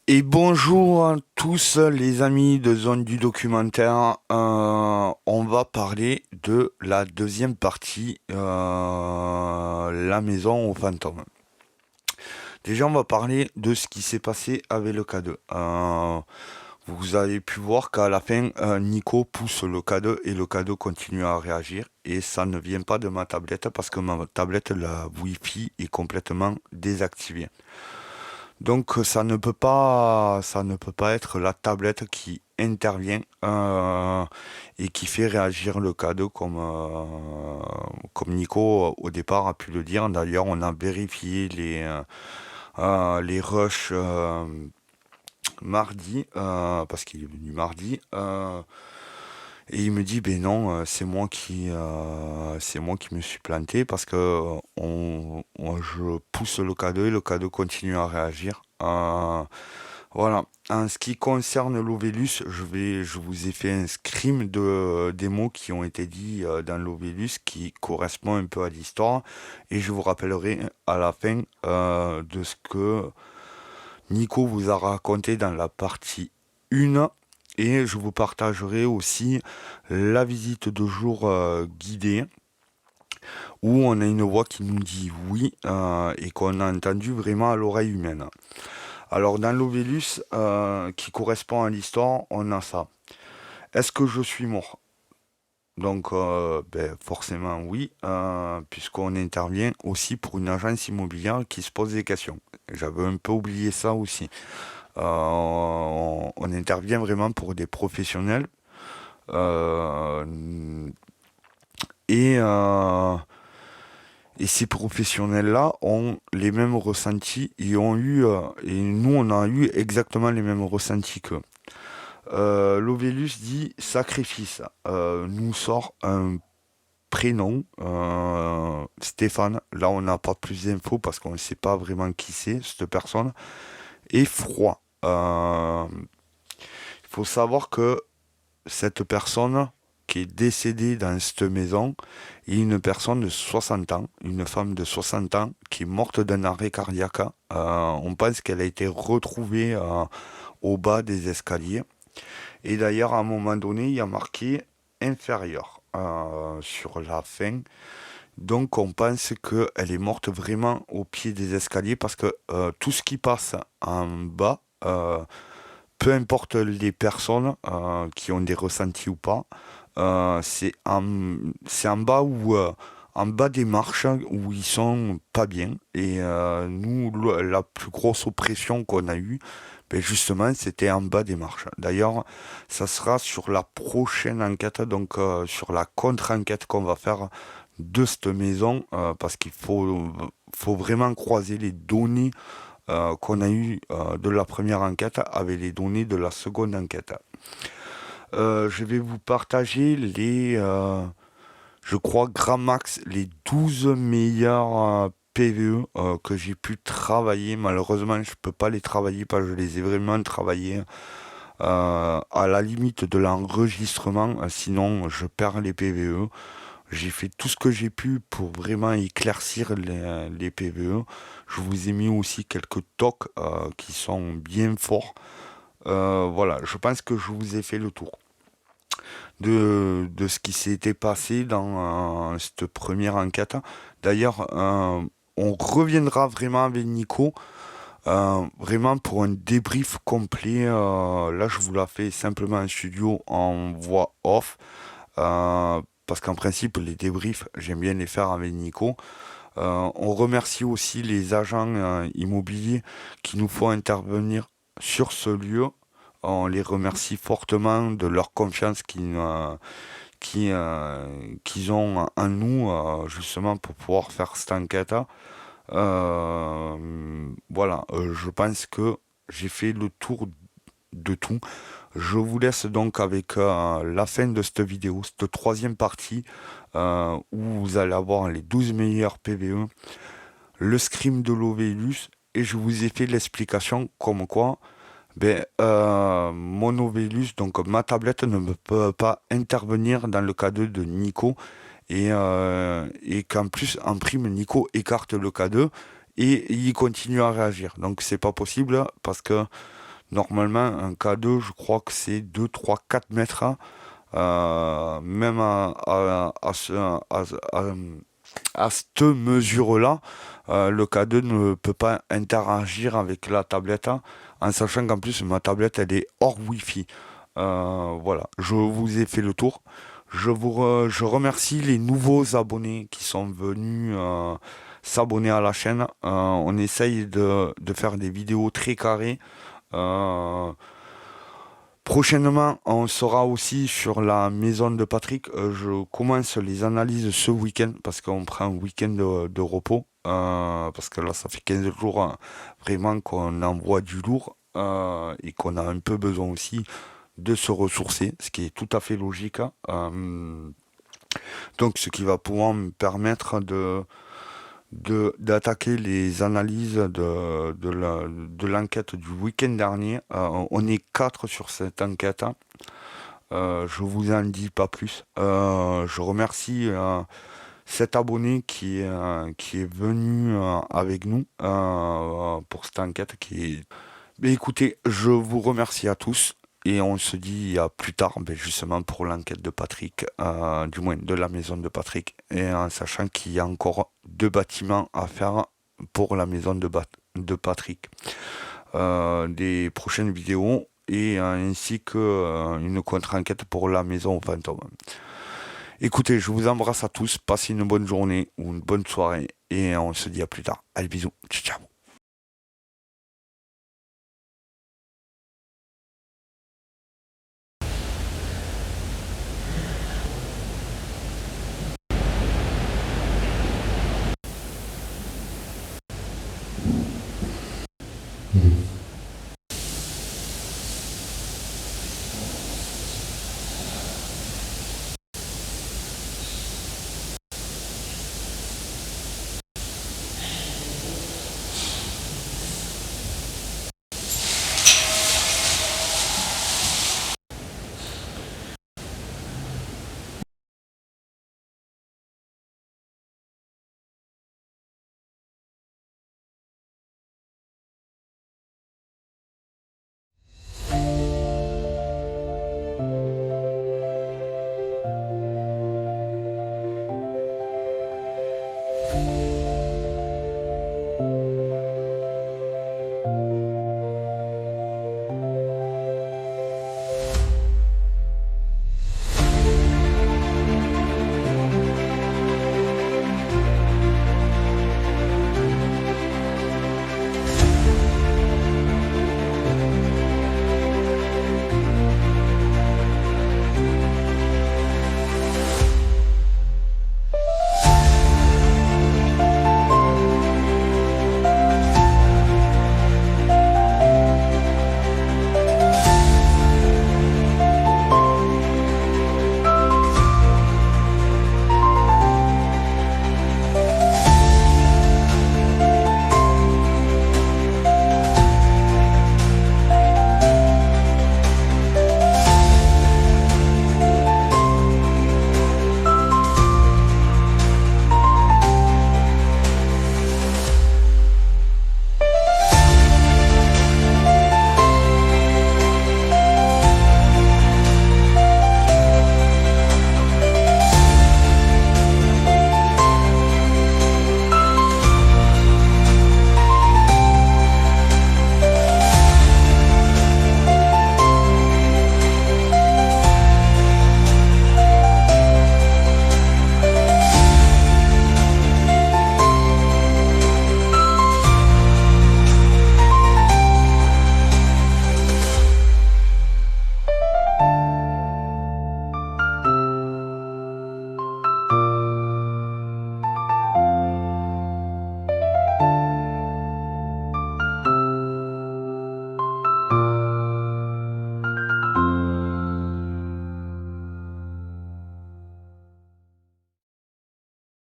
Et bonjour à tous les amis de Zone du Documentaire. On va parler de la deuxième partie, la maison aux fantômes. Déjà, on va parler de ce qui s'est passé avec le K2. Vous avez pu voir qu'à la fin, Nico pousse le K2 et le K2 continue à réagir. Et ça ne vient pas de ma tablette parce que ma tablette, la Wi-Fi est complètement désactivée. Donc ça ne peut pas être la tablette qui intervient et qui fait réagir le cadeau comme Nico au départ a pu le dire. D'ailleurs, on a vérifié les rushs mardi parce qu'il est venu mardi. Et il me dit, ben non, c'est moi qui me suis planté parce que je pousse le cadeau et le cadeau continue à réagir. Voilà. En ce qui concerne l'Ovelus, je vous ai fait un scrim des mots qui ont été dits dans l'Ovelus qui correspond un peu à l'histoire et je vous rappellerai à la fin de ce que Nico vous a raconté dans la partie 1 et je vous partagerai aussi la visite de jour guidée où on a une voix qui nous dit oui et qu'on a entendu vraiment à l'oreille humaine. Alors dans l'Ovelus qui correspond à l'histoire, on a ça. Est-ce que je suis mort? Donc ben, forcément oui, puisqu'on intervient aussi pour une agence immobilière qui se pose des questions. J'avais un peu oublié ça aussi. On intervient vraiment pour des professionnels euh, et, euh, et ces professionnels-là ont les mêmes ressentis et nous on a eu exactement les mêmes ressentis qu'eux. L'Ovelus dit sacrifice, nous sort un prénom, Stéphane. Là on n'a pas plus d'infos parce qu'on ne sait pas vraiment qui c'est cette personne. Et froid. Il faut savoir que cette personne qui est décédée dans cette maison est une personne de 60 ans, une femme de 60 ans qui est morte d'un arrêt cardiaque. On pense qu'elle a été retrouvée au bas des escaliers. Et d'ailleurs, à un moment donné, il y a marqué inférieur sur la fin. Donc on pense qu'elle est morte vraiment au pied des escaliers parce que tout ce qui passe en bas, peu importe les personnes qui ont des ressentis ou pas, c'est en bas où en bas des marches où ils sont pas bien. Et nous, la plus grosse oppression qu'on a eue, ben justement, c'était en bas des marches. D'ailleurs, ça sera sur la prochaine enquête, donc sur la contre-enquête qu'on va faire de cette maison, parce faut vraiment croiser les données qu'on a eues de la première enquête avec les données de la seconde enquête. Je vais vous partager je crois, grand max, les 12 meilleurs PVE que j'ai pu travailler. Malheureusement, je ne peux pas les travailler parce que je les ai vraiment travaillés à la limite de l'enregistrement. Sinon, je perds les PVE. J'ai fait tout ce que j'ai pu pour vraiment éclaircir les PVE. Je vous ai mis aussi quelques tocs qui sont bien forts. Voilà, je pense que je vous ai fait le tour de ce qui s'était passé dans cette première enquête. D'ailleurs, on reviendra vraiment avec Nico, vraiment pour un débrief complet. Là, je vous la fais simplement en studio en voix off, parce qu'en principe, les débriefs, j'aime bien les faire avec Nico. On remercie aussi les agents immobiliers qui nous font intervenir sur ce lieu. On les remercie fortement de leur confiance qu'ils ont en nous, justement, pour pouvoir faire cette enquête. Voilà, je pense que j'ai fait le tour de tout. Je vous laisse donc avec la fin de cette vidéo, cette troisième partie, où vous allez avoir les 12 meilleurs PVE, le scrim de l'Ovelus, et je vous ai fait l'explication comme quoi ben, mon Ovelus, donc ma tablette ne peut pas intervenir dans le K2 de Nico et qu'en plus en prime Nico écarte le K2 et il continue à réagir. Donc c'est pas possible parce que Normalement, un K2, je crois que c'est 2, 3, 4 mètres, hein. Même à cette mesure-là, le K2 ne peut pas interagir avec la tablette, hein, en sachant qu'en plus ma tablette elle est hors Wi-Fi. Voilà, je vous ai fait le tour. Je remercie les nouveaux abonnés qui sont venus s'abonner à la chaîne. On essaye de faire des vidéos très carrées. Euh, Prochainement, on sera aussi sur la maison de Patrick. Je commence les analyses ce week-end parce qu'on prend un week-end de repos. Parce que là, ça fait 15 jours hein, vraiment qu'on envoie du lourd et qu'on a un peu besoin aussi de se ressourcer, ce qui est tout à fait logique, hein. Donc, ce qui va pouvoir me permettre d'attaquer les analyses de l'enquête du week-end dernier. On est quatre sur cette enquête, hein. Je vous en dis pas plus. Je remercie cet abonné qui est venu avec nous pour cette enquête qui est... Mais écoutez, je vous remercie à tous et on se dit à plus tard, ben, justement pour l'enquête de Patrick, du moins de la maison de Patrick, et en sachant qu'il y a encore deux bâtiments à faire pour la maison de Patrick. Des prochaines vidéos et ainsi que une contre-enquête pour la maison fantôme. Écoutez, je vous embrasse à tous, passez une bonne journée ou une bonne soirée et on se dit à plus tard. Allez, bisous, ciao, ciao.